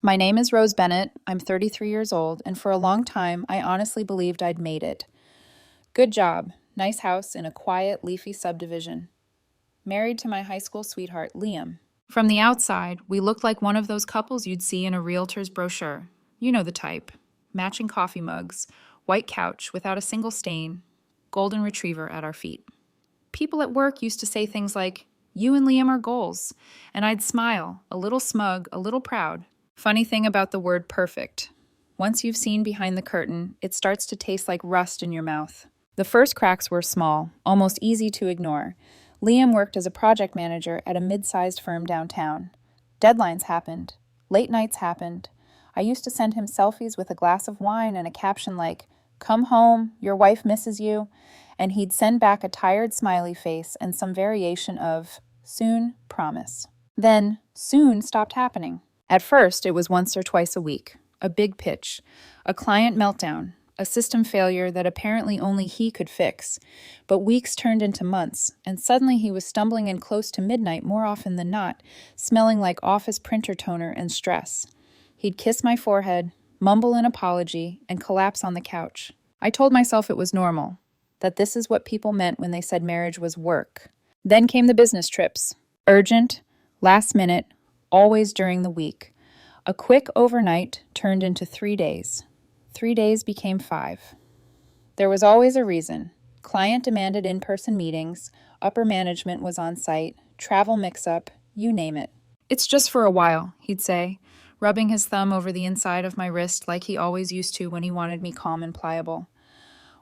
My name is Rose Bennett. I'm 33 years old, and for a long time, I honestly believed I'd made it. Good job. Nice house in a quiet, leafy subdivision. Married to my high school sweetheart, Liam. From the outside, we looked like one of those couples you'd see in a realtor's brochure. You know the type. Matching coffee mugs, white couch without a single stain, golden retriever at our feet. People at work used to say things like, "You and Liam are goals," and I'd smile, a little smug, a little proud. Funny thing about the word perfect. Once you've seen behind the curtain, it starts to taste like rust in your mouth. The first cracks were small, almost easy to ignore. Liam worked as a project manager at a mid-sized firm downtown. Deadlines happened. Late nights happened. I used to send him selfies with a glass of wine and a caption like, "Come home, your wife misses you," and he'd send back a tired smiley face and some variation of, "Soon, promise." Then, soon stopped happening. At first, it was once or twice a week. A big pitch. A client meltdown. A system failure that apparently only he could fix. But weeks turned into months, and suddenly he was stumbling in close to midnight more often than not, smelling like office printer toner and stress. He'd kiss my forehead, mumble an apology, and collapse on the couch. I told myself it was normal, that this is what people meant when they said marriage was work. Then came the business trips. Urgent, last minute, always during the week. A quick overnight turned into 3 days. 3 days became 5. There was always a reason. Client demanded in-person meetings, upper management was on site, travel mix-up, you name it. "It's just for a while," he'd say, rubbing his thumb over the inside of my wrist like he always used to when he wanted me calm and pliable.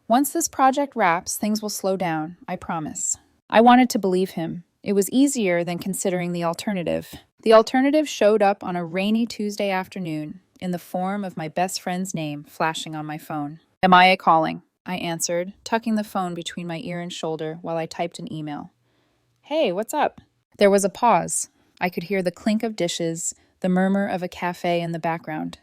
"Once this project wraps, things will slow down, I promise." I wanted to believe him. It was easier than considering the alternative. The alternative showed up on a rainy Tuesday afternoon in the form of my best friend's name flashing on my phone. "Amaya calling," I answered, tucking the phone between my ear and shoulder while I typed an email. "Hey, what's up?" There was a pause. I could hear the clink of dishes, the murmur of a cafe in the background.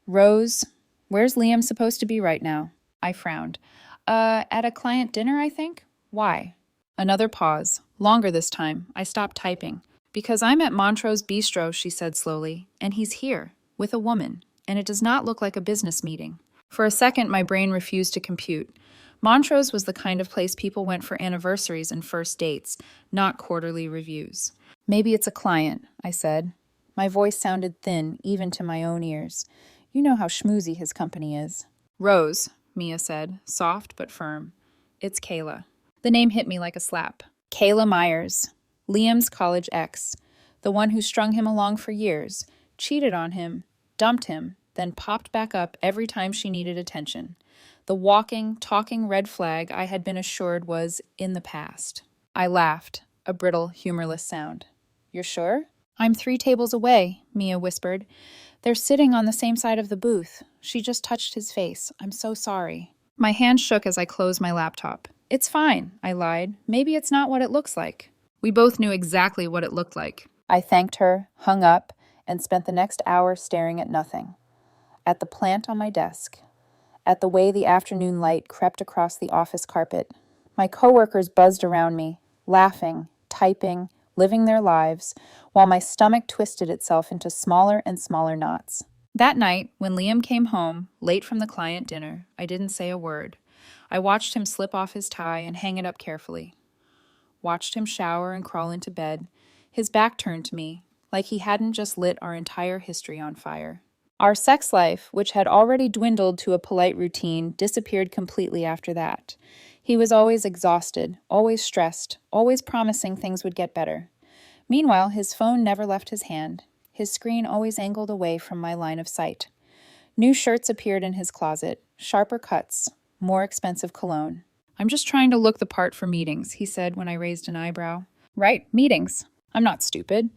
"Rose, where's Liam supposed to be right now?" I frowned. At a client dinner, I think. Why?" Another pause. Longer this time. I stopped typing. "Because I'm at Montrose Bistro," she said slowly, "and he's here, with a woman, and it does not look like a business meeting." For a second, my brain refused to compute. Montrose was the kind of place people went for anniversaries and first dates, not quarterly reviews. "Maybe it's a client," I said. My voice sounded thin, even to my own ears. "You know how schmoozy his company is." "Rose," Mia said, soft but firm. "It's Kayla." The name hit me like a slap. Kayla Myers, Liam's college ex, the one who strung him along for years, cheated on him, dumped him, then popped back up every time she needed attention. The walking, talking red flag I had been assured was in the past. I laughed, a brittle, humorless sound. "You're sure?" "I'm 3 tables away," Mia whispered. "They're sitting on the same side of the booth. She just touched his face. I'm so sorry." My hand shook as I closed my laptop. "It's fine," I lied. "Maybe it's not what it looks like." We both knew exactly what it looked like. I thanked her, hung up, and spent the next hour staring at nothing. At the plant on my desk. At the way the afternoon light crept across the office carpet. My coworkers buzzed around me, laughing, typing, living their lives, while my stomach twisted itself into smaller and smaller knots. That night, when Liam came home, late from the client dinner, I didn't say a word. I watched him slip off his tie and hang it up carefully. Watched him shower and crawl into bed, his back turned to me, like he hadn't just lit our entire history on fire. Our sex life, which had already dwindled to a polite routine, disappeared completely after that. He was always exhausted, always stressed, always promising things would get better. Meanwhile, his phone never left his hand, his screen always angled away from my line of sight. New shirts appeared in his closet, sharper cuts, more expensive cologne. "I'm just trying to look the part for meetings," he said when I raised an eyebrow. "Right, meetings. I'm not stupid."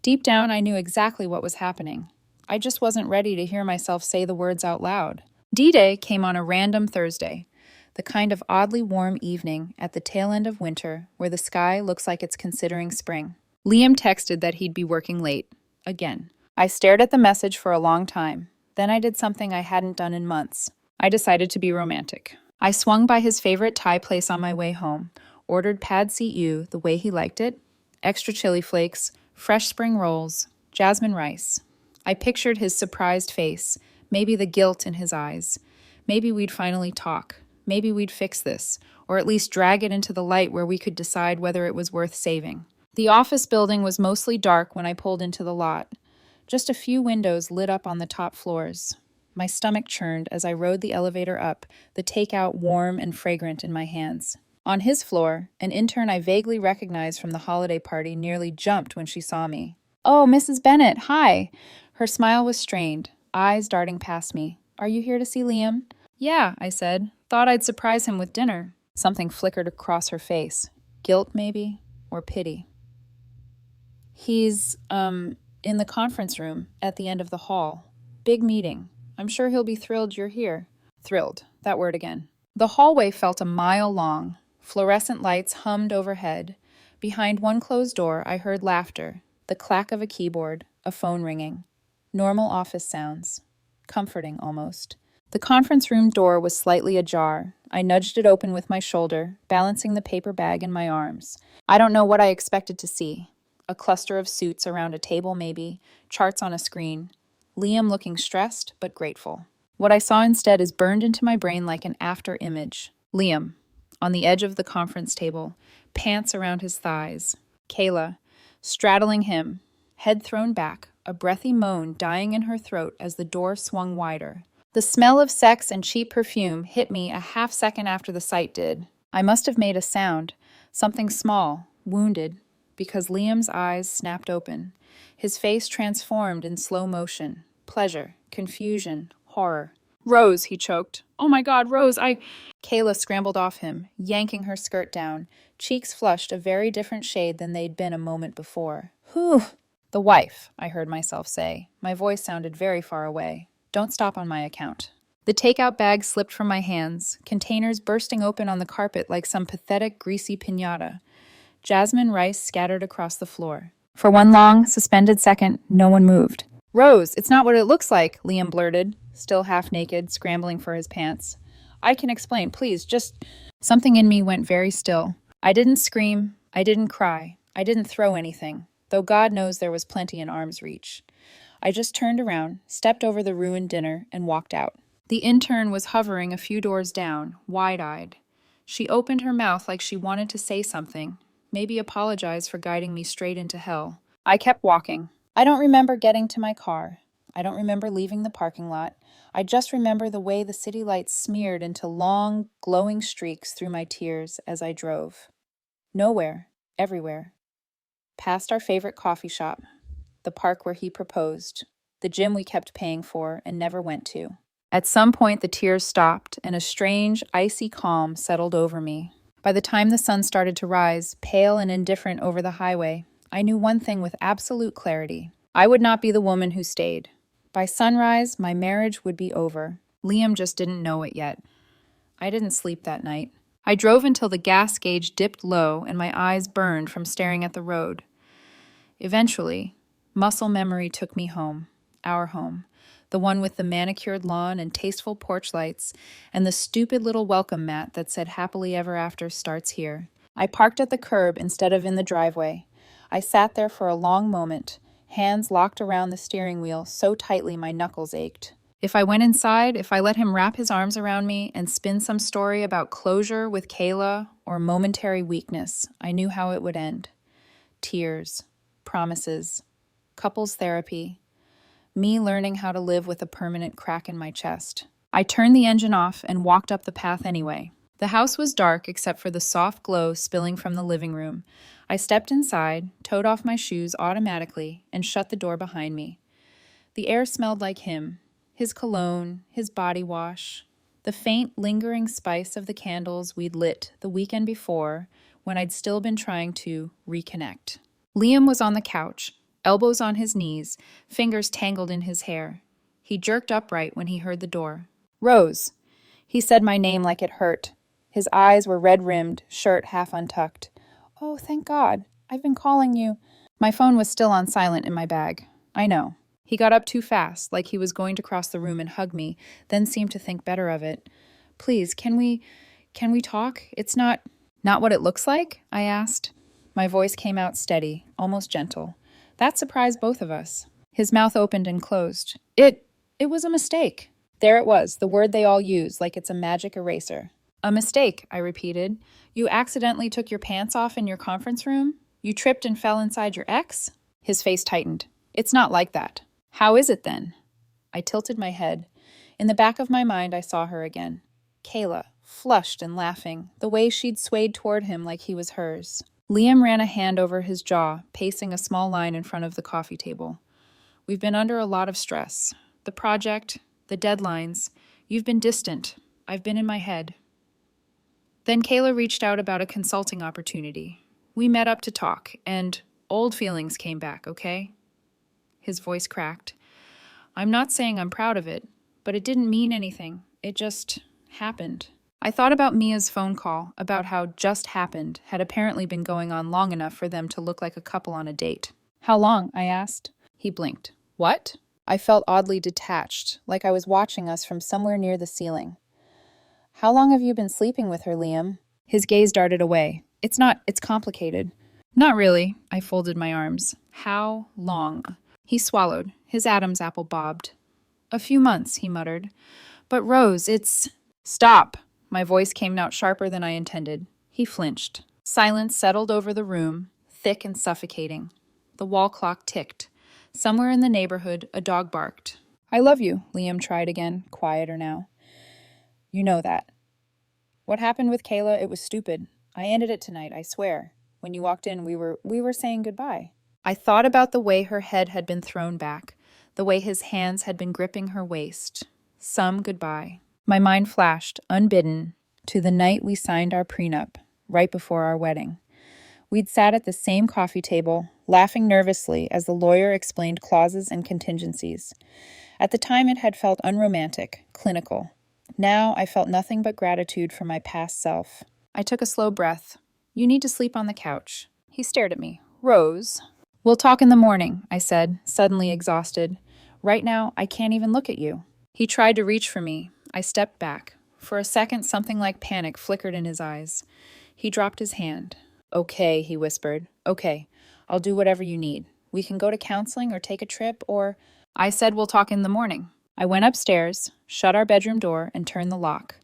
Deep down, I knew exactly what was happening. I just wasn't ready to hear myself say the words out loud. D-Day came on a random Thursday, the kind of oddly warm evening at the tail end of winter where the sky looks like it's considering spring. Liam texted that he'd be working late. Again. I stared at the message for a long time. Then I did something I hadn't done in months. I decided to be romantic. I swung by his favorite Thai place on my way home, ordered pad see ew the way he liked it, extra chili flakes, fresh spring rolls, jasmine rice. I pictured his surprised face, maybe the guilt in his eyes. Maybe we'd finally talk. Maybe we'd fix this, or at least drag it into the light where we could decide whether it was worth saving. The office building was mostly dark when I pulled into the lot. Just a few windows lit up on the top floors. My stomach churned as I rode the elevator up, the takeout warm and fragrant in my hands. On his floor, an intern I vaguely recognized from the holiday party nearly jumped when she saw me. "Oh, Mrs. Bennett, hi!" Her smile was strained, eyes darting past me. "Are you here to see Liam?" "Yeah," I said. "Thought I'd surprise him with dinner." Something flickered across her face. Guilt, maybe? Or pity? "He's, in the conference room at the end of the hall. Big meeting. I'm sure he'll be thrilled you're here." Thrilled. That word again. The hallway felt a mile long. Fluorescent lights hummed overhead. Behind one closed door, I heard laughter, the clack of a keyboard, a phone ringing. Normal office sounds. Comforting, almost. The conference room door was slightly ajar. I nudged it open with my shoulder, balancing the paper bag in my arms. I don't know what I expected to see. A cluster of suits around a table, maybe, charts on a screen. Liam looking stressed, but grateful. What I saw instead is burned into my brain like an after image. Liam, on the edge of the conference table, pants around his thighs. Kayla, straddling him, head thrown back, a breathy moan dying in her throat as the door swung wider. The smell of sex and cheap perfume hit me a half second after the sight did. I must have made a sound, something small, wounded, because Liam's eyes snapped open. His face transformed in slow motion. Pleasure, confusion, horror. "Rose," he choked. "Oh my God, Rose, Kayla scrambled off him, yanking her skirt down, cheeks flushed a very different shade than they'd been a moment before. "Whew!" "The wife," I heard myself say. My voice sounded very far away. "Don't stop on my account." The takeout bag slipped from my hands, containers bursting open on the carpet like some pathetic, greasy piñata. Jasmine rice scattered across the floor. For one long, suspended second, no one moved. "Rose, it's not what it looks like," Liam blurted, still half naked, scrambling for his pants. "I can explain, please, just..." Something in me went very still. I didn't scream, I didn't cry, I didn't throw anything, though God knows there was plenty in arm's reach. I just turned around, stepped over the ruined dinner, and walked out. The intern was hovering a few doors down, wide-eyed. She opened her mouth like she wanted to say something, maybe apologize for guiding me straight into hell. I kept walking. I don't remember getting to my car. I don't remember leaving the parking lot. I just remember the way the city lights smeared into long, glowing streaks through my tears as I drove. Nowhere, everywhere. Past our favorite coffee shop, the park where he proposed, the gym we kept paying for and never went to. At some point, the tears stopped, and a strange, icy calm settled over me. By the time the sun started to rise, pale and indifferent over the highway, I knew one thing with absolute clarity. I would not be the woman who stayed. By sunrise, my marriage would be over. Liam just didn't know it yet. I didn't sleep that night. I drove until the gas gauge dipped low and my eyes burned from staring at the road. Eventually, muscle memory took me home, our home, the one with the manicured lawn and tasteful porch lights, and the stupid little welcome mat that said happily ever after starts here. I parked at the curb instead of in the driveway. I sat there for a long moment, hands locked around the steering wheel so tightly my knuckles ached. If I went inside, if I let him wrap his arms around me and spin some story about closure with Kayla or momentary weakness, I knew how it would end. Tears, promises, couples therapy, me learning how to live with a permanent crack in my chest. I turned the engine off and walked up the path anyway. The house was dark except for the soft glow spilling from the living room. I stepped inside, toed off my shoes automatically, and shut the door behind me. The air smelled like him, his cologne, his body wash, the faint, lingering spice of the candles we'd lit the weekend before when I'd still been trying to reconnect. Liam was on the couch, elbows on his knees, fingers tangled in his hair. He jerked upright when he heard the door. "Rose." He said my name like it hurt. His eyes were red-rimmed, shirt half untucked. "Oh, thank God. I've been calling you." My phone was still on silent in my bag. I know. He got up too fast, like he was going to cross the room and hug me, then seemed to think better of it. "Please, can we talk? It's not what it looks like?" I asked. My voice came out steady, almost gentle. That surprised both of us. His mouth opened and closed. It was a mistake. There it was, the word they all use, like it's a magic eraser. A mistake, I repeated. You accidentally took your pants off in your conference room? You tripped and fell inside your ex? His face tightened. It's not like that. How is it then? I tilted my head. In the back of my mind, I saw her again. Kayla, flushed and laughing, the way she'd swayed toward him like he was hers. Liam ran a hand over his jaw, pacing a small line in front of the coffee table. We've been under a lot of stress. The project, the deadlines. You've been distant. I've been in my head. Then Kayla reached out about a consulting opportunity. We met up to talk, and old feelings came back, okay? His voice cracked. I'm not saying I'm proud of it, but it didn't mean anything. It just happened. I thought about Mia's phone call, about how just happened had apparently been going on long enough for them to look like a couple on a date. How long? I asked. He blinked. What? I felt oddly detached, like I was watching us from somewhere near the ceiling. How long have you been sleeping with her, Liam? His gaze darted away. It's complicated. Not really. I folded my arms. How long? He swallowed. His Adam's apple bobbed. A few months, he muttered. But Rose, it's... Stop! My voice came out sharper than I intended. He flinched. Silence settled over the room, thick and suffocating. The wall clock ticked. Somewhere in the neighborhood, a dog barked. I love you, Liam tried again, quieter now. You know that. What happened with Kayla, it was stupid. I ended it tonight, I swear. When you walked in, we were saying goodbye. I thought about the way her head had been thrown back, the way his hands had been gripping her waist. Some goodbye. My mind flashed, unbidden, to the night we signed our prenup, right before our wedding. We'd sat at the same coffee table, laughing nervously as the lawyer explained clauses and contingencies. At the time it had felt unromantic, clinical. Now I felt nothing but gratitude for my past self. I took a slow breath. You need to sleep on the couch. He stared at me. Rose. We'll talk in the morning, I said, suddenly exhausted. Right now, I can't even look at you. He tried to reach for me. I stepped back. For a second, something like panic flickered in his eyes. He dropped his hand. Okay, he whispered. Okay, I'll do whatever you need. We can go to counseling or take a trip or... I said we'll talk in the morning. I went upstairs, shut our bedroom door, and turned the lock.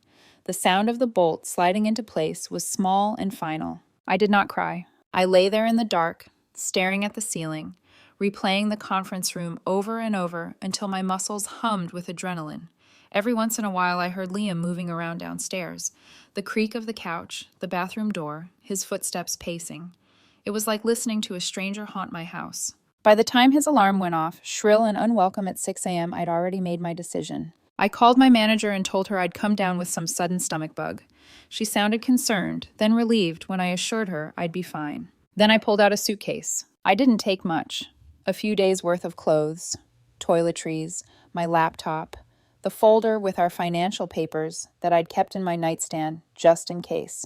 The sound of the bolt sliding into place was small and final. I did not cry. I lay there in the dark, staring at the ceiling, replaying the conference room over and over until my muscles hummed with adrenaline. Every once in a while I heard Liam moving around downstairs, the creak of the couch, the bathroom door, his footsteps pacing. It was like listening to a stranger haunt my house. By the time his alarm went off, shrill and unwelcome at 6 a.m., I'd already made my decision. I called my manager and told her I'd come down with some sudden stomach bug. She sounded concerned, then relieved when I assured her I'd be fine. Then I pulled out a suitcase. I didn't take much. A few days' worth of clothes, toiletries, my laptop, the folder with our financial papers that I'd kept in my nightstand just in case.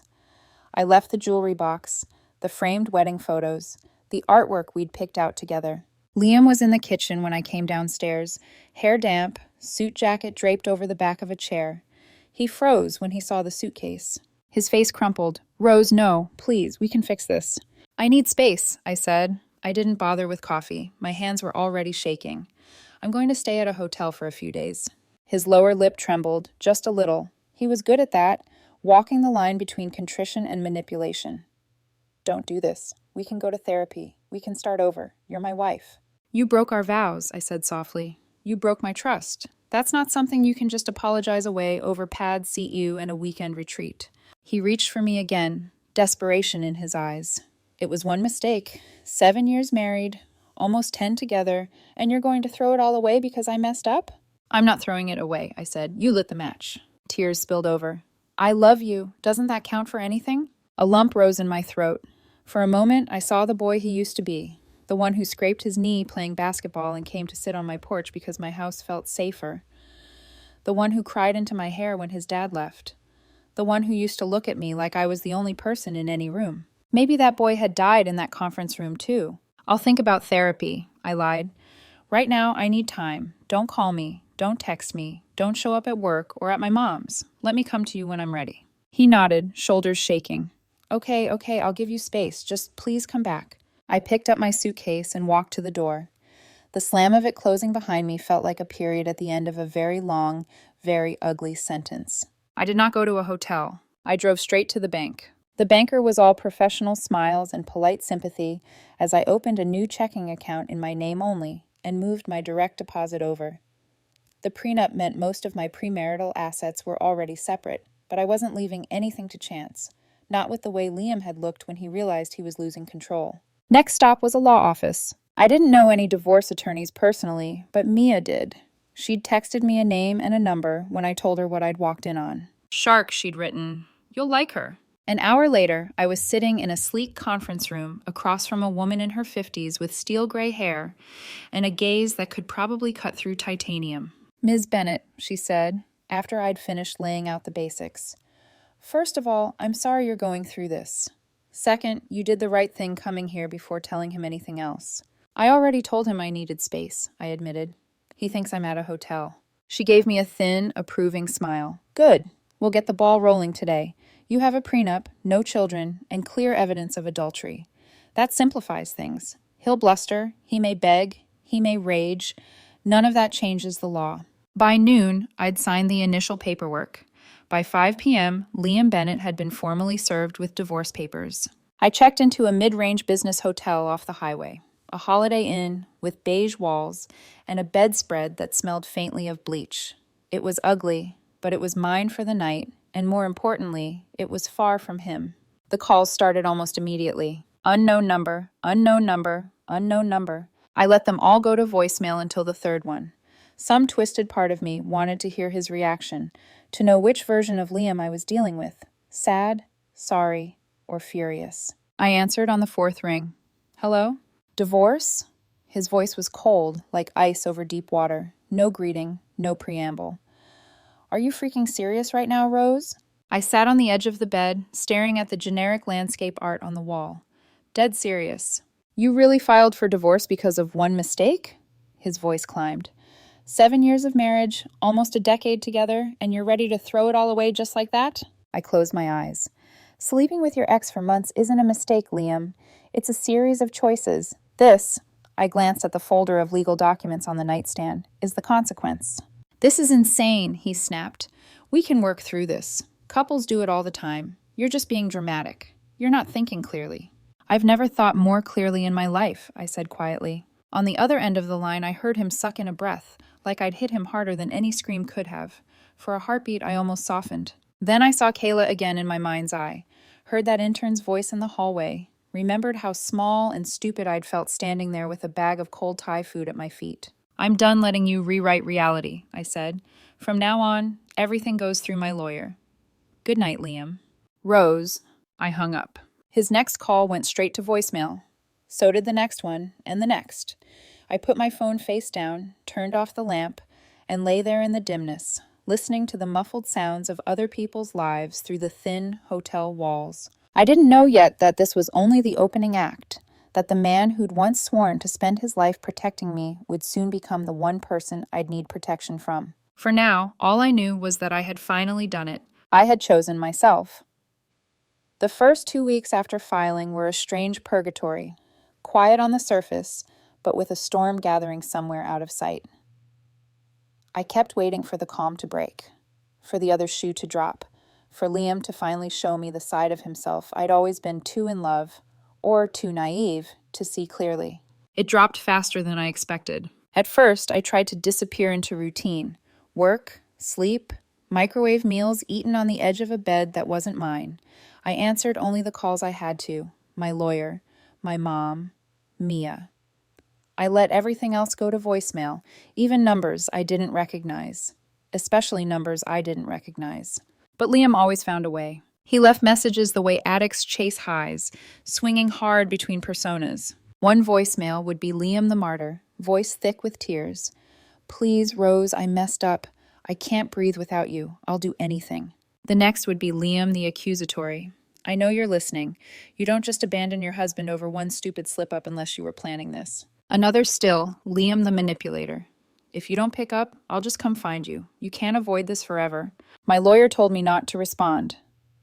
I left the jewelry box, the framed wedding photos, the artwork we'd picked out together. Liam was in the kitchen when I came downstairs, hair damp, suit jacket draped over the back of a chair. He froze when he saw the suitcase. His face crumpled. Rose, no, please, we can fix this. I need space, I said. I didn't bother with coffee. My hands were already shaking. I'm going to stay at a hotel for a few days. His lower lip trembled, just a little. He was good at that, walking the line between contrition and manipulation. Don't do this. We can go to therapy. We can start over. You're my wife. You broke our vows, I said softly. You broke my trust. That's not something you can just apologize away over pad CU and a weekend retreat. He reached for me again, desperation in his eyes. It was one mistake. 7 years married, almost 10 together, and you're going to throw it all away because I messed up? I'm not throwing it away, I said. You lit the match. Tears spilled over. I love you. Doesn't that count for anything? A lump rose in my throat. For a moment, I saw the boy he used to be, the one who scraped his knee playing basketball and came to sit on my porch because my house felt safer. The one who cried into my hair when his dad left. The one who used to look at me like I was the only person in any room. Maybe that boy had died in that conference room too. I'll think about therapy, I lied. Right now, I need time. Don't call me. Don't text me. Don't show up at work or at my mom's. Let me come to you when I'm ready. He nodded, shoulders shaking. Okay, I'll give you space. Just please come back. I picked up my suitcase and walked to the door. The slam of it closing behind me felt like a period at the end of a very long, very ugly sentence. I did not go to a hotel. I drove straight to the bank. The banker was all professional smiles and polite sympathy as I opened a new checking account in my name only and moved my direct deposit over. The prenup meant most of my premarital assets were already separate, but I wasn't leaving anything to chance, not with the way Liam had looked when he realized he was losing control. Next stop was a law office. I didn't know any divorce attorneys personally, but Mia did. She'd texted me a name and a number when I told her what I'd walked in on. Shark, she'd written. You'll like her. An hour later, I was sitting in a sleek conference room across from a woman in her 50s with steel gray hair and a gaze that could probably cut through titanium. Ms. Bennett, she said, after I'd finished laying out the basics. First of all, I'm sorry you're going through this. Second, you did the right thing coming here before telling him anything else. I already told him I needed space, I admitted. He thinks I'm at a hotel. She gave me a thin, approving smile. Good. We'll get the ball rolling today. You have a prenup, no children, and clear evidence of adultery. That simplifies things. He'll bluster, he may beg, he may rage. None of that changes the law. By noon, I'd signed the initial paperwork. By 5 p.m., Liam Bennett had been formally served with divorce papers. I checked into a mid-range business hotel off the highway, a Holiday Inn with beige walls and a bedspread that smelled faintly of bleach. It was ugly, but it was mine for the night, and more importantly, it was far from him. The calls started almost immediately. Unknown number, unknown number, unknown number. I let them all go to voicemail until the third one. Some twisted part of me wanted to hear his reaction, to know which version of Liam I was dealing with, sad, sorry, or furious. I answered on the fourth ring. Hello? Divorce? His voice was cold, like ice over deep water. No greeting, no preamble. Are you freaking serious right now, Rose? I sat on the edge of the bed, staring at the generic landscape art on the wall. Dead serious. You really filed for divorce because of one mistake? His voice climbed. 7 years of marriage, almost a decade together, and you're ready to throw it all away just like that? I closed my eyes. Sleeping with your ex for months isn't a mistake, Liam. It's a series of choices. This, I glanced at the folder of legal documents on the nightstand, is the consequence. This is insane, he snapped. We can work through this. Couples do it all the time. You're just being dramatic. You're not thinking clearly. I've never thought more clearly in my life, I said quietly. On the other end of the line, I heard him suck in a breath, like I'd hit him harder than any scream could have. For a heartbeat, I almost softened. Then I saw Kayla again in my mind's eye, heard that intern's voice in the hallway, remembered how small and stupid I'd felt standing there with a bag of cold Thai food at my feet. I'm done letting you rewrite reality, I said. From now on, everything goes through my lawyer. Good night, Liam. Rose. I hung up. His next call went straight to voicemail. So did the next one, and the next. I put my phone face down, turned off the lamp, and lay there in the dimness, listening to the muffled sounds of other people's lives through the thin hotel walls. I didn't know yet that this was only the opening act, that the man who'd once sworn to spend his life protecting me would soon become the one person I'd need protection from. For now, all I knew was that I had finally done it. I had chosen myself. The first 2 weeks after filing were a strange purgatory, quiet on the surface, but with a storm gathering somewhere out of sight. I kept waiting for the calm to break, for the other shoe to drop, for Liam to finally show me the side of himself I'd always been too in love, or too naive, to see clearly. It dropped faster than I expected. At first, I tried to disappear into routine. Work, sleep, microwave meals eaten on the edge of a bed that wasn't mine. I answered only the calls I had to. My lawyer, my mom, Mia. I let everything else go to voicemail, even numbers I didn't recognize, especially numbers I didn't recognize. But Liam always found a way. He left messages the way addicts chase highs, swinging hard between personas. One voicemail would be Liam the martyr, voice thick with tears. Please, Rose, I messed up. I can't breathe without you. I'll do anything. The next would be Liam the accusatory. I know you're listening. You don't just abandon your husband over one stupid slip-up unless you were planning this. Another still, Liam the manipulator. If you don't pick up, I'll just come find you. You can't avoid this forever. My lawyer told me not to respond.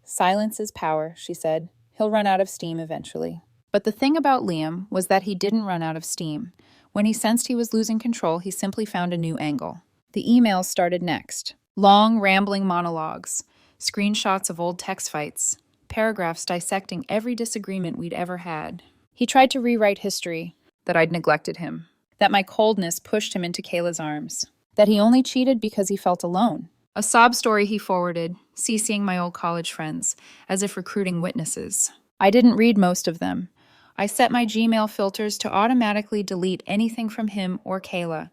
Silence is power, she said. He'll run out of steam eventually. But the thing about Liam was that he didn't run out of steam. When he sensed he was losing control, he simply found a new angle. The emails started next. Long, rambling monologues, screenshots of old text fights, paragraphs dissecting every disagreement we'd ever had. He tried to rewrite history, that I'd neglected him, that my coldness pushed him into Kayla's arms, that he only cheated because he felt alone. A sob story he forwarded, CCing my old college friends, as if recruiting witnesses. I didn't read most of them. I set my Gmail filters to automatically delete anything from him or Kayla.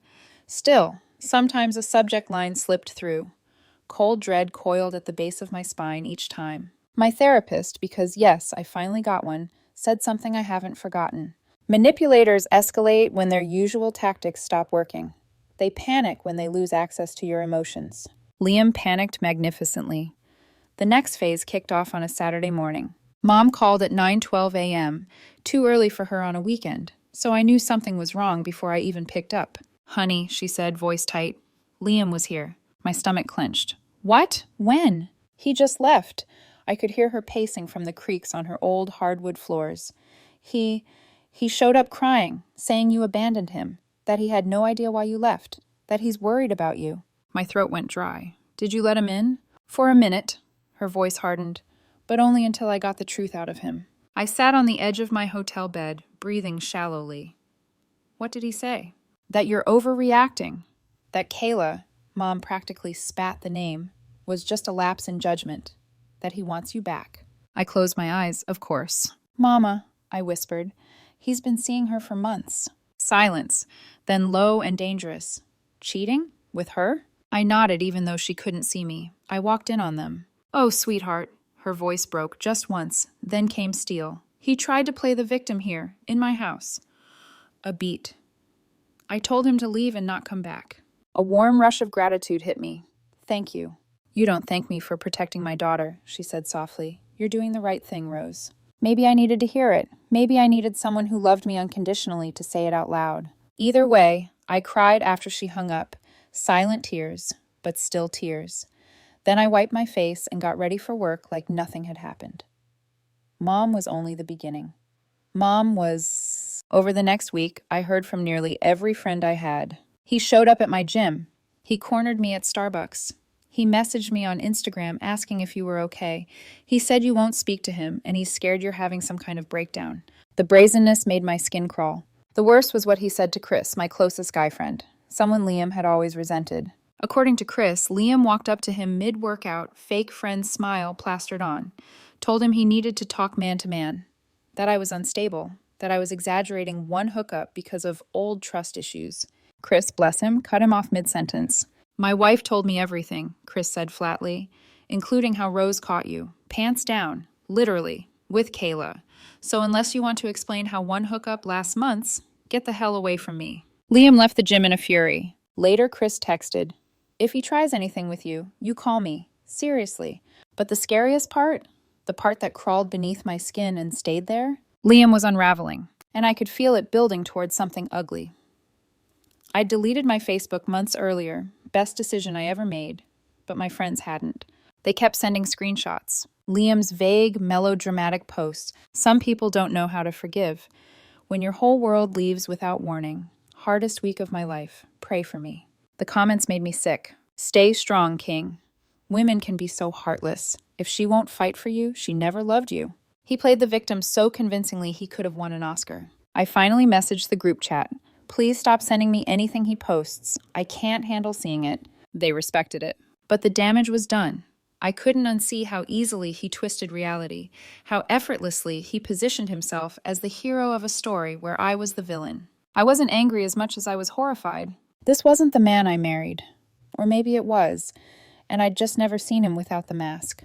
Still, sometimes a subject line slipped through. Cold dread coiled at the base of my spine each time. My therapist, because yes, I finally got one, said something I haven't forgotten. Manipulators escalate when their usual tactics stop working. They panic when they lose access to your emotions. Liam panicked magnificently. The next phase kicked off on a Saturday morning. Mom called at 9:12 a.m., too early for her on a weekend, so I knew something was wrong before I even picked up. "Honey," she said, voice tight. "Liam was here." My stomach clenched. "What? When?" "He just left." I could hear her pacing from the creaks on her old hardwood floors. He showed up crying, saying you abandoned him, that he had no idea why you left, that he's worried about you." My throat went dry. "Did you let him in?" "For a minute." Her voice hardened, but only until I got the truth out of him. I sat on the edge of my hotel bed, breathing shallowly. "What did he say?" "That you're overreacting. That Kayla," Mom practically spat the name, "was just a lapse in judgment. That he wants you back." I closed my eyes, of course. "Mama," I whispered, "he's been seeing her for months." Silence, then low and dangerous. "Cheating? With her?" I nodded even though she couldn't see me. "I walked in on them." "Oh, sweetheart." Her voice broke just once, then came steel. "He tried to play the victim here, in my house." A beat. I told him to leave and not come back. A warm rush of gratitude hit me. "Thank you." "You don't thank me for protecting my daughter," she said softly. "You're doing the right thing, Rose." Maybe I needed to hear it. Maybe I needed someone who loved me unconditionally to say it out loud. Either way, I cried after she hung up. Silent tears, but still tears. Then I wiped my face and got ready for work like nothing had happened. Mom was only the beginning. Over the next week, I heard from nearly every friend I had. He showed up at my gym. He cornered me at Starbucks. He messaged me on Instagram asking if you were okay. He said you won't speak to him, and he's scared you're having some kind of breakdown. The brazenness made my skin crawl. The worst was what he said to Chris, my closest guy friend, someone Liam had always resented. According to Chris, Liam walked up to him mid-workout, fake friend smile plastered on, told him he needed to talk man-to-man, that I was unstable, that I was exaggerating one hookup because of old trust issues. Chris, bless him, cut him off mid-sentence. "My wife told me everything," Chris said flatly, "including how Rose caught you. Pants down, literally, with Kayla. So unless you want to explain how one hookup lasts months, get the hell away from me." Liam left the gym in a fury. Later, Chris texted, "If he tries anything with you, you call me. Seriously." But the scariest part, the part that crawled beneath my skin and stayed there, Liam was unraveling, and I could feel it building towards something ugly. I'd deleted my Facebook months earlier, best decision I ever made, but my friends hadn't. They kept sending screenshots. Liam's vague, melodramatic posts. Some people don't know how to forgive. When your whole world leaves without warning. Hardest week of my life. Pray for me. The comments made me sick. "Stay strong, King. Women can be so heartless. If she won't fight for you, she never loved you." He played the victim so convincingly he could have won an Oscar. I finally messaged the group chat. "Please stop sending me anything he posts. I can't handle seeing it." They respected it. But the damage was done. I couldn't unsee how easily he twisted reality, how effortlessly he positioned himself as the hero of a story where I was the villain. I wasn't angry as much as I was horrified. This wasn't the man I married. Or maybe it was, and I'd just never seen him without the mask.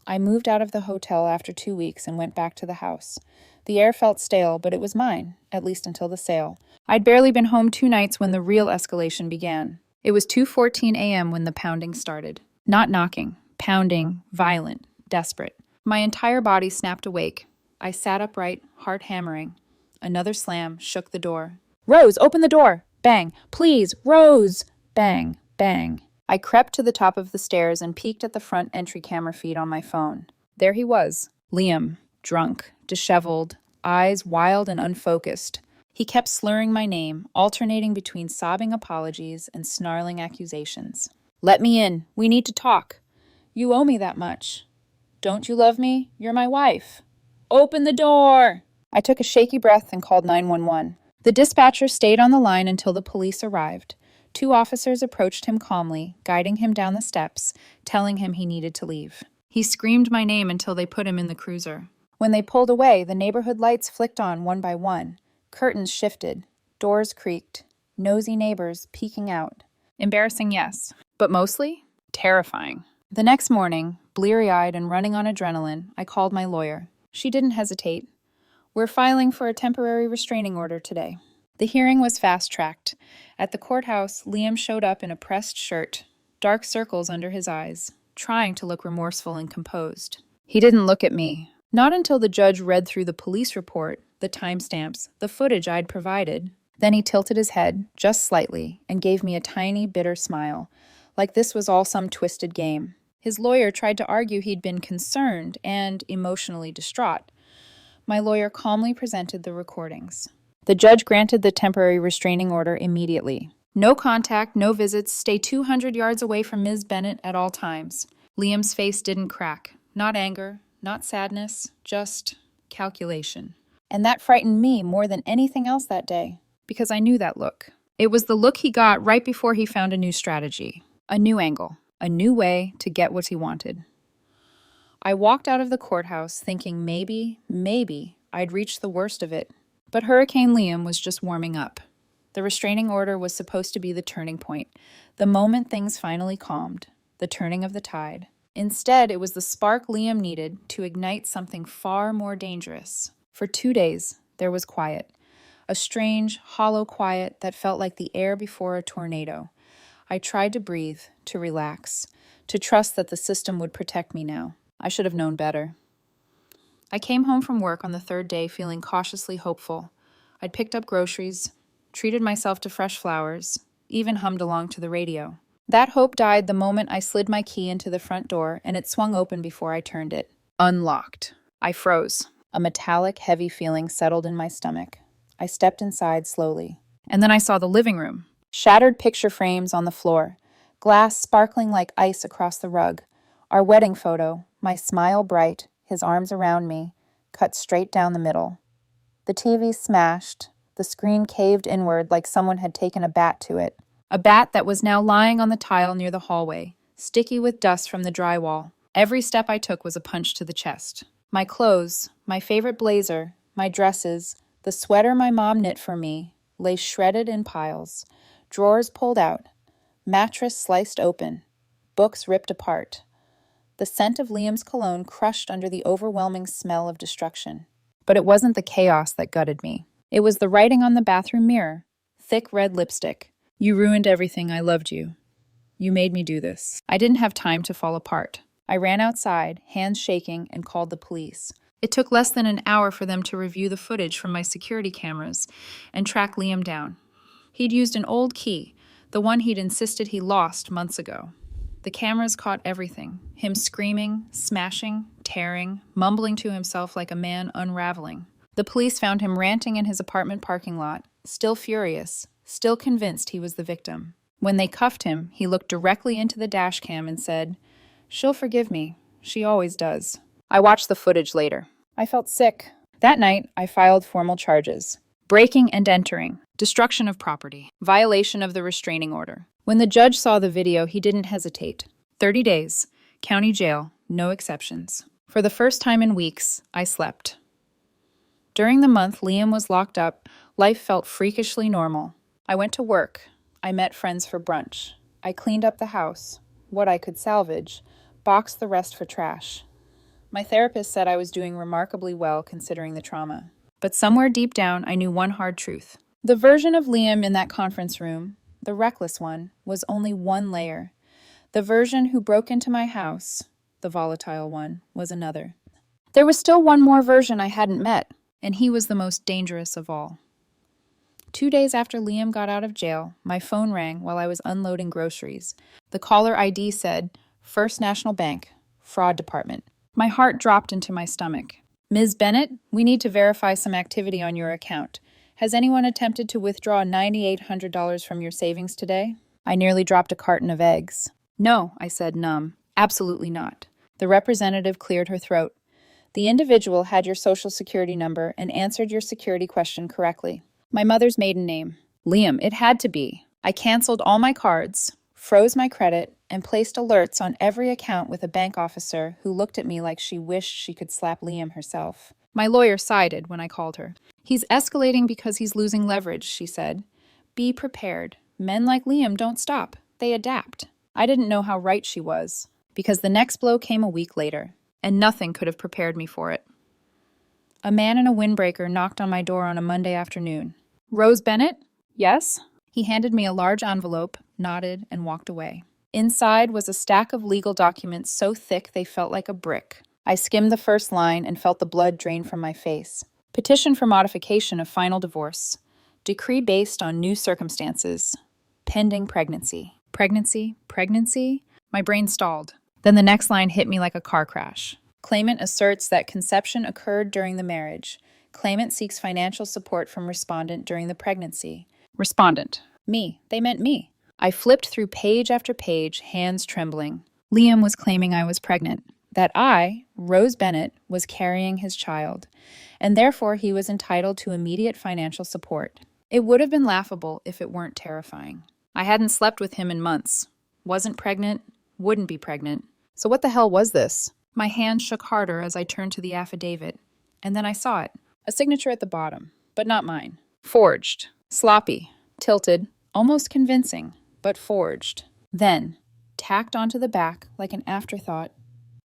I moved out of the hotel after 2 weeks and went back to the house. The air felt stale, but it was mine, at least until the sale. I'd barely been home 2 nights when the real escalation began. It was 2:14 a.m. when the pounding started. Not knocking, pounding, violent, desperate. My entire body snapped awake. I sat upright, heart hammering. Another slam shook the door. "Rose, open the door!" Bang. "Please, Rose!" Bang, bang. I crept to the top of the stairs and peeked at the front entry camera feed on my phone. There he was, Liam, drunk, disheveled, eyes wild and unfocused. He kept slurring my name, alternating between sobbing apologies and snarling accusations. "Let me in. We need to talk. You owe me that much. Don't you love me? You're my wife. Open the door!" I took a shaky breath and called 911. The dispatcher stayed on the line until the police arrived. Two officers approached him calmly, guiding him down the steps, telling him he needed to leave. He screamed my name until they put him in the cruiser. When they pulled away, the neighborhood lights flicked on one by one. Curtains shifted. Doors creaked. Nosy neighbors peeking out. Embarrassing, yes, but mostly terrifying. The next morning, bleary-eyed and running on adrenaline, I called my lawyer. She didn't hesitate. "We're filing for a temporary restraining order today." The hearing was fast-tracked. At the courthouse, Liam showed up in a pressed shirt, dark circles under his eyes, trying to look remorseful and composed. He didn't look at me. Not until the judge read through the police report, the timestamps, the footage I'd provided. Then he tilted his head, just slightly, and gave me a tiny, bitter smile, like this was all some twisted game. His lawyer tried to argue he'd been concerned and emotionally distraught. My lawyer calmly presented the recordings. The judge granted the temporary restraining order immediately. No contact, no visits, stay 200 yards away from Ms. Bennett at all times. Liam's face didn't crack. Not anger, not sadness, just calculation. And that frightened me more than anything else that day, because I knew that look. It was the look he got right before he found a new strategy, a new angle, a new way to get what he wanted. I walked out of the courthouse thinking maybe I'd reached the worst of it. But Hurricane Liam was just warming up. The restraining order was supposed to be the turning point, the moment things finally calmed, the turning of the tide. Instead, it was the spark Liam needed to ignite something far more dangerous. For 2 days, there was quiet. A strange, hollow quiet that felt like the air before a tornado. I tried to breathe, to relax, to trust that the system would protect me now. I should have known better. I came home from work on the third day feeling cautiously hopeful. I'd picked up groceries, treated myself to fresh flowers, even hummed along to the radio. That hope died the moment I slid my key into the front door and it swung open before I turned it. Unlocked. I froze. A metallic, heavy feeling settled in my stomach. I stepped inside slowly. And then I saw the living room. Shattered picture frames on the floor. Glass sparkling like ice across the rug. Our wedding photo, my smile bright, his arms around me, cut straight down the middle. The TV smashed. The screen caved inward like someone had taken a bat to it. A bat that was now lying on the tile near the hallway, sticky with dust from the drywall. Every step I took was a punch to the chest. My clothes, my favorite blazer, my dresses, the sweater my mom knit for me, lay shredded in piles. Drawers pulled out. Mattress sliced open. Books ripped apart. The scent of Liam's cologne crushed under the overwhelming smell of destruction. But it wasn't the chaos that gutted me. It was the writing on the bathroom mirror. Thick red lipstick. "You ruined everything. I loved you. You made me do this." I didn't have time to fall apart. I ran outside, hands shaking, and called the police. It took less than an hour for them to review the footage from my security cameras and track Liam down. He'd used an old key, the one he'd insisted he lost months ago. The cameras caught everything. Him screaming, smashing, tearing, mumbling to himself like a man unraveling. The police found him ranting in his apartment parking lot, still furious, still convinced he was the victim. When they cuffed him, he looked directly into the dash cam and said, "She'll forgive me. She always does." I watched the footage later. I felt sick. That night, I filed formal charges. Breaking and entering, destruction of property, violation of the restraining order. When the judge saw the video, he didn't hesitate. 30 days, county jail, no exceptions. For the first time in weeks, I slept. During the month Liam was locked up, life felt freakishly normal. I went to work. I met friends for brunch. I cleaned up the house, what I could salvage, boxed the rest for trash. My therapist said I was doing remarkably well considering the trauma. But somewhere deep down, I knew one hard truth. The version of Liam in that conference room, the reckless one, was only one layer. The version who broke into my house, the volatile one, was another. There was still one more version I hadn't met, and he was the most dangerous of all. 2 days after Liam got out of jail, my phone rang while I was unloading groceries. The caller ID said, First National Bank, Fraud Department. My heart dropped into my stomach. "Ms. Bennett, we need to verify some activity on your account. Has anyone attempted to withdraw $9,800 from your savings today? I nearly dropped a carton of eggs. No, I said, numb. Absolutely not. The representative cleared her throat. The individual had your social security number and answered your security question correctly. My mother's maiden name. Liam, it had to be. I canceled all my cards, froze my credit, and placed alerts on every account with a bank officer who looked at me like she wished she could slap Liam herself. My lawyer sided when I called her. He's escalating because he's losing leverage, she said. Be prepared. Men like Liam don't stop. They adapt. I didn't know how right she was, because the next blow came a week later, and nothing could have prepared me for it. A man in a windbreaker knocked on my door on a Monday afternoon. Rose Bennett? Yes? He handed me a large envelope, nodded, and walked away. Inside was a stack of legal documents so thick they felt like a brick. I skimmed the first line and felt the blood drain from my face. Petition for modification of final divorce. Decree based on new circumstances. Pending pregnancy. Pregnancy? My brain stalled. Then the next line hit me like a car crash. Claimant asserts that conception occurred during the marriage. Claimant seeks financial support from respondent during the pregnancy. Respondent. Me. They meant me. I flipped through page after page, hands trembling. Liam was claiming I was pregnant. That I, Rose Bennett, was carrying his child, and therefore he was entitled to immediate financial support. It would have been laughable if it weren't terrifying. I hadn't slept with him in months. Wasn't pregnant, wouldn't be pregnant. So what the hell was this? My hand shook harder as I turned to the affidavit, and then I saw it. A signature at the bottom, but not mine. Forged. Sloppy. Tilted. Almost convincing, but forged. Then, tacked onto the back like an afterthought,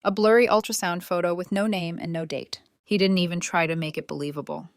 a blurry ultrasound photo with no name and no date. He didn't even try to make it believable.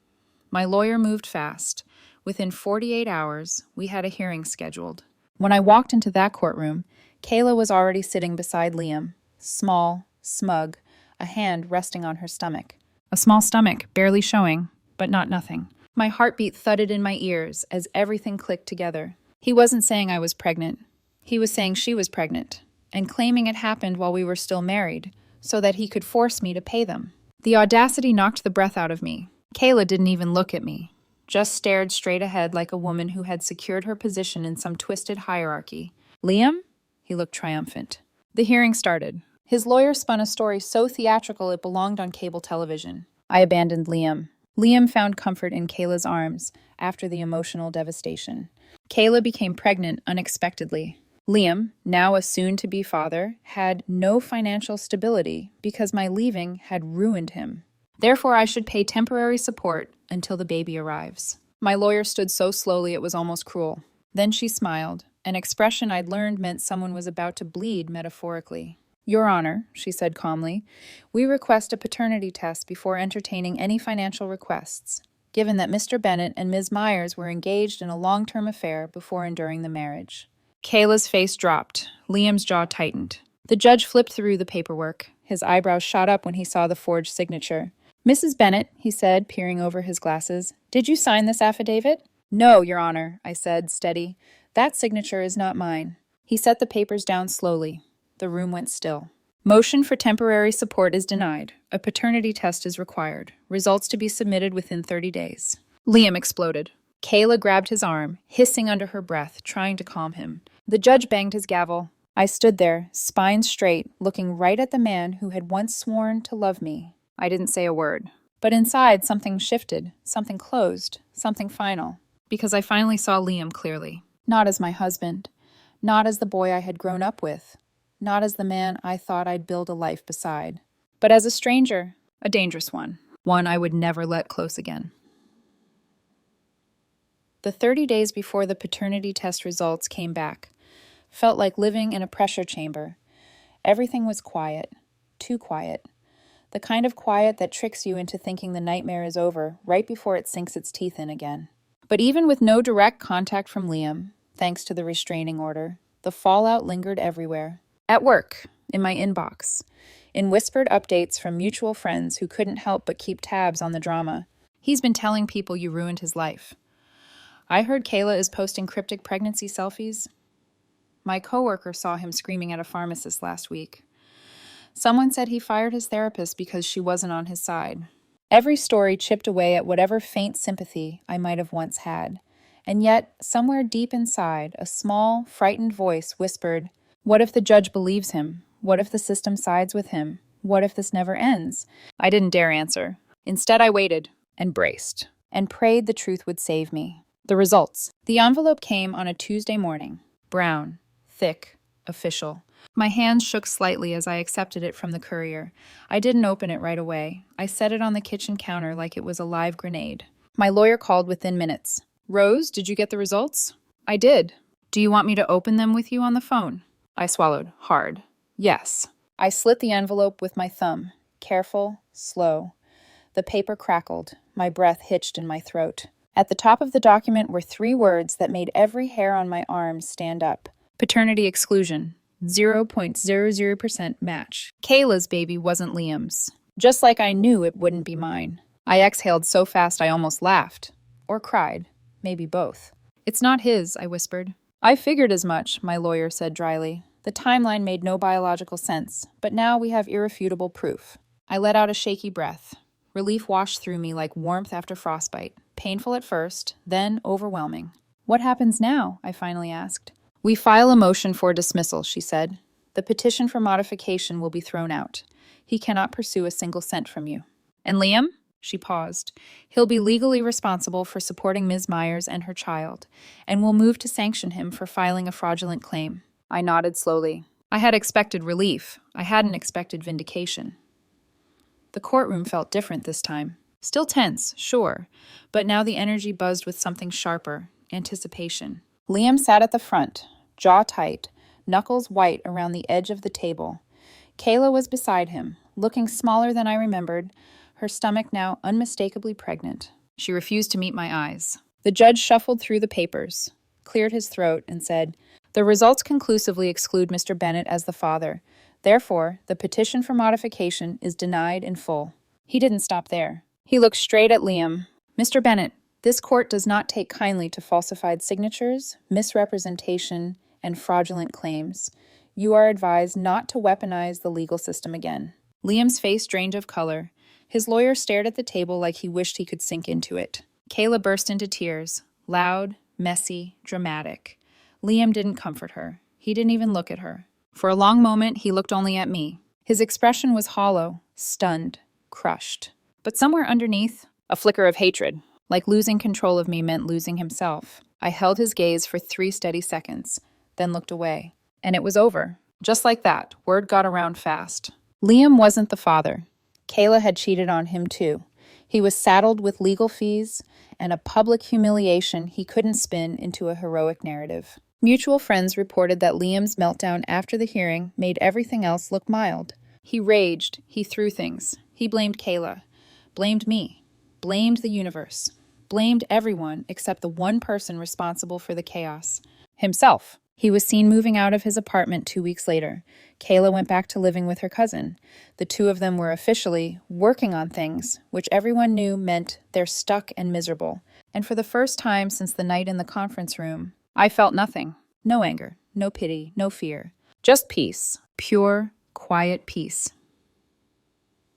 My lawyer moved fast. Within 48 hours, we had a hearing scheduled. When I walked into that courtroom, Kayla was already sitting beside Liam, small, smug, a hand resting on her stomach. A small stomach, barely showing, but not nothing. My heartbeat thudded in my ears as everything clicked together. He wasn't saying I was pregnant. He was saying she was pregnant, and claiming it happened while we were still married, so that he could force me to pay them. The audacity knocked the breath out of me. Kayla didn't even look at me, just stared straight ahead like a woman who had secured her position in some twisted hierarchy. Liam? He looked triumphant. The hearing started. His lawyer spun a story so theatrical it belonged on cable television. I abandoned Liam. Liam found comfort in Kayla's arms after the emotional devastation. Kayla became pregnant unexpectedly. Liam, now a soon-to-be father, had no financial stability because my leaving had ruined him. Therefore, I should pay temporary support until the baby arrives. My lawyer stood so slowly it was almost cruel. Then she smiled, an expression I'd learned meant someone was about to bleed metaphorically. Your Honor, she said calmly, we request a paternity test before entertaining any financial requests, given that Mr. Bennett and Ms. Myers were engaged in a long-term affair before and during the marriage. Kayla's face dropped. Liam's jaw tightened. The judge flipped through the paperwork. His eyebrows shot up when he saw the forged signature. Mrs. Bennett, he said, peering over his glasses, did you sign this affidavit? No, Your Honor, I said, steady. That signature is not mine. He set the papers down slowly. The room went still. Motion for temporary support is denied. A paternity test is required. Results to be submitted within 30 days. Liam exploded. Kayla grabbed his arm, hissing under her breath, trying to calm him. The judge banged his gavel. I stood there, spine straight, looking right at the man who had once sworn to love me. I didn't say a word. But inside, something shifted, something closed, something final. Because I finally saw Liam clearly. Not as my husband. Not as the boy I had grown up with. Not as the man I thought I'd build a life beside. But as a stranger, a dangerous one. One I would never let close again. The 30 days before the paternity test results came back felt like living in a pressure chamber. Everything was quiet. Too quiet. The kind of quiet that tricks you into thinking the nightmare is over right before it sinks its teeth in again. But even with no direct contact from Liam, thanks to the restraining order, the fallout lingered everywhere. At work, in my inbox, in whispered updates from mutual friends who couldn't help but keep tabs on the drama. He's been telling people you ruined his life. I heard Kayla is posting cryptic pregnancy selfies. My coworker saw him screaming at a pharmacist last week. Someone said he fired his therapist because she wasn't on his side. Every story chipped away at whatever faint sympathy I might have once had. And yet, somewhere deep inside, a small, frightened voice whispered, "What if the judge believes him? What if the system sides with him? What if this never ends?" I didn't dare answer. Instead, I waited and braced and prayed the truth would save me. The results. The envelope came on a Tuesday morning. Brown, thick, official. My hands shook slightly as I accepted it from the courier. I didn't open it right away. I set it on the kitchen counter like it was a live grenade. My lawyer called within minutes. "Rose, did you get the results?" "I did. Do you want me to open them with you on the phone?" I swallowed hard. "Yes." I slit the envelope with my thumb. Careful, slow. The paper crackled. My breath hitched in my throat. At the top of the document were 3 words that made every hair on my arm stand up. Paternity exclusion. 0.00% match. Kayla's baby wasn't Liam's. Just like I knew it wouldn't be mine. I exhaled so fast I almost laughed. Or cried. Maybe both. "It's not his," I whispered. "I figured as much," my lawyer said dryly. The timeline made no biological sense, but now we have irrefutable proof. I let out a shaky breath. Relief washed through me like warmth after frostbite. Painful at first, then overwhelming. "What happens now?" I finally asked. "We file a motion for dismissal," she said. "The petition for modification will be thrown out. He cannot pursue a single cent from you." "And Liam?" She paused. "He'll be legally responsible for supporting Ms. Myers and her child, and we'll move to sanction him for filing a fraudulent claim." I nodded slowly. I had expected relief. I hadn't expected vindication. The courtroom felt different this time. Still tense, sure, but now the energy buzzed with something sharper, anticipation. Liam sat at the front, jaw tight, knuckles white around the edge of the table. Kayla was beside him, looking smaller than I remembered, her stomach now unmistakably pregnant. She refused to meet my eyes. The judge shuffled through the papers, cleared his throat, and said, "The results conclusively exclude Mr. Bennett as the father. Therefore, the petition for modification is denied in full." He didn't stop there. He looked straight at Liam. "Mr. Bennett, this court does not take kindly to falsified signatures, misrepresentation, and fraudulent claims. You are advised not to weaponize the legal system again." Liam's face drained of color. His lawyer stared at the table like he wished he could sink into it. Kayla burst into tears, loud, messy, dramatic. Liam didn't comfort her. He didn't even look at her. For a long moment, he looked only at me. His expression was hollow, stunned, crushed. But somewhere underneath, a flicker of hatred. Like losing control of me meant losing himself. I held his gaze for 3 steady seconds, then looked away. And it was over. Just like that, word got around fast. Liam wasn't the father. Kayla had cheated on him too. He was saddled with legal fees and a public humiliation he couldn't spin into a heroic narrative. Mutual friends reported that Liam's meltdown after the hearing made everything else look mild. He raged, he threw things, he blamed Kayla, blamed me, blamed the universe, blamed everyone except the one person responsible for the chaos. Himself. He was seen moving out of his apartment 2 weeks later. Kayla went back to living with her cousin. The two of them were officially working on things, which everyone knew meant they're stuck and miserable. And for the first time since the night in the conference room, I felt nothing. No anger, no pity, no fear. Just peace. Pure, quiet peace.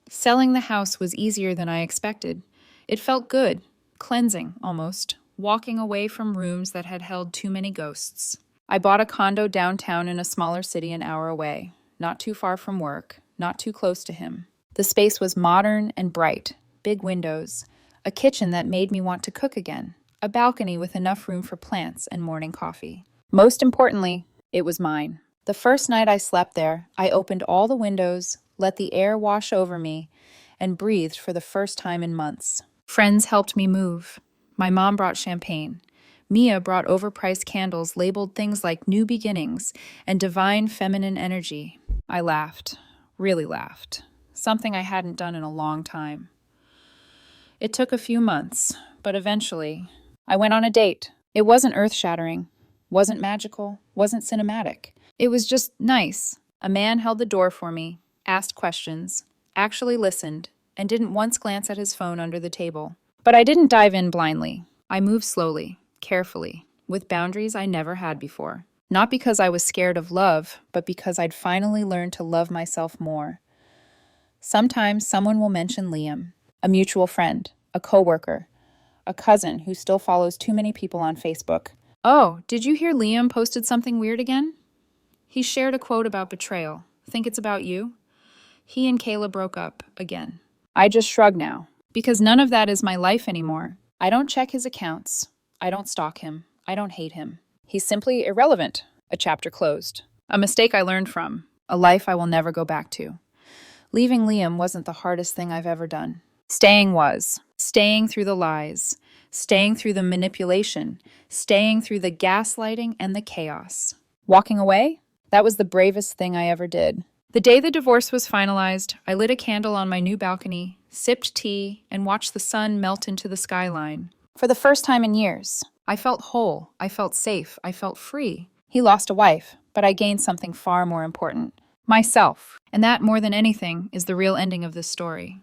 Selling the house was easier than I expected. It felt good, cleansing almost, walking away from rooms that had held too many ghosts. I bought a condo downtown in a smaller city an hour away, not too far from work, not too close to him. The space was modern and bright, big windows, a kitchen that made me want to cook again, a balcony with enough room for plants and morning coffee. Most importantly, it was mine. The first night I slept there, I opened all the windows, let the air wash over me, and breathed for the first time in months. Friends helped me move. My mom brought champagne. Mia brought overpriced candles labeled things like new beginnings and divine feminine energy. I laughed, really laughed, something I hadn't done in a long time. It took a few months, but eventually, I went on a date. It wasn't earth-shattering, wasn't magical, wasn't cinematic. It was just nice. A man held the door for me, asked questions, actually listened, and didn't once glance at his phone under the table. But I didn't dive in blindly. I moved slowly, carefully, with boundaries I never had before. Not because I was scared of love, but because I'd finally learned to love myself more. Sometimes someone will mention Liam, A mutual friend, a coworker, a cousin who still follows too many people on Facebook. Oh, did you hear Liam posted something weird again? He shared a quote about betrayal. Think it's about you? He and Kayla broke up again. I just shrug now, because none of that is my life anymore. I don't check his accounts. I don't stalk him. I don't hate him. He's simply irrelevant. A chapter closed. A mistake I learned from. A life I will never go back to. Leaving Liam wasn't the hardest thing I've ever done. Staying was. Staying through the lies. Staying through the manipulation. Staying through the gaslighting and the chaos. Walking away? That was the bravest thing I ever did. The day the divorce was finalized, I lit a candle on my new balcony, sipped tea, and watched the sun melt into the skyline. For the first time in years, I felt whole, I felt safe, I felt free. He lost a wife, but I gained something far more important. Myself. And that, more than anything, is the real ending of this story.